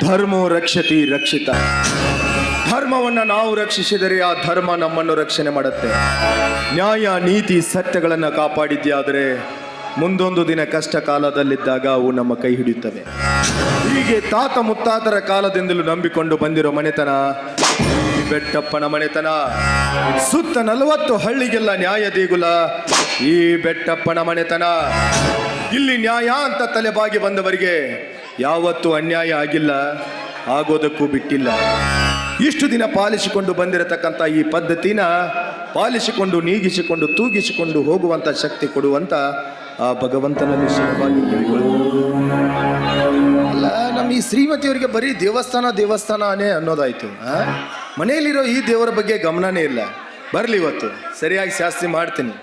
ಧರ್ಮೋ ರಕ್ಷತಿ ರಕ್ಷಿತ. ಧರ್ಮವನ್ನು ನಾವು ರಕ್ಷಿಸಿದರೆ ಆ ಧರ್ಮ ನಮ್ಮನ್ನು ರಕ್ಷಣೆ ಮಾಡುತ್ತೆ. ನ್ಯಾಯ ನೀತಿ ಸತ್ಯಗಳನ್ನು ಕಾಪಾಡಿದ್ಯಾದರೆ ಮುಂದೊಂದು ದಿನ ಕಷ್ಟ ಕಾಲದಲ್ಲಿದ್ದಾಗ ಅವು ನಮ್ಮ ಕೈ ಹಿಡಿಯುತ್ತವೆ. ಹೀಗೆ ತಾತ ಮುತ್ತಾತರ ಕಾಲದಿಂದಲೂ ನಂಬಿಕೊಂಡು ಬಂದಿರೋ ಮನೆತನ ಈ ಬೆಟ್ಟಪ್ಪನ ಮನೆತನ. ಸುತ್ತ 40 ಹಳ್ಳಿಗೆಲ್ಲ ನ್ಯಾಯ ದೇಗುಲ ಈ ಬೆಟ್ಟಪ್ಪನ ಮನೆತನ. ಇಲ್ಲಿ ನ್ಯಾಯ ಅಂತ ತಲೆಬಾಗಿ ಬಂದವರಿಗೆ ಯಾವತ್ತೂ ಅನ್ಯಾಯ ಆಗಿಲ್ಲ, ಆಗೋದಕ್ಕೂ ಬಿಟ್ಟಿಲ್ಲ. ಇಷ್ಟು ದಿನ ಪಾಲಿಸಿಕೊಂಡು ಬಂದಿರತಕ್ಕಂಥ ಈ ಪದ್ಧತಿನ ಪಾಲಿಸಿಕೊಂಡು ನೀಗಿಸಿಕೊಂಡು ತೂಗಿಸಿಕೊಂಡು ಹೋಗುವಂಥ ಶಕ್ತಿ ಕೊಡುವಂಥ ಆ ಭಗವಂತನಲ್ಲಿ ಶಿರವಾಗಿ ಕೇಳಿಕೊಳ್ಳುವುದು. ಅಲ್ಲ, ನಮ್ಮ ಈ ಶ್ರೀಮತಿಯವರಿಗೆ ಬರೀ ದೇವಸ್ಥಾನನೇ ಅನ್ನೋದಾಯ್ತು. ಮನೆಯಲ್ಲಿರೋ ಈ ದೇವರ ಬಗ್ಗೆ ಗಮನನೇ ಇಲ್ಲ. ಬರಲಿ, ಇವತ್ತು ಸರಿಯಾಗಿ ಶಾಸ್ತಿ ಮಾಡ್ತೀನಿ.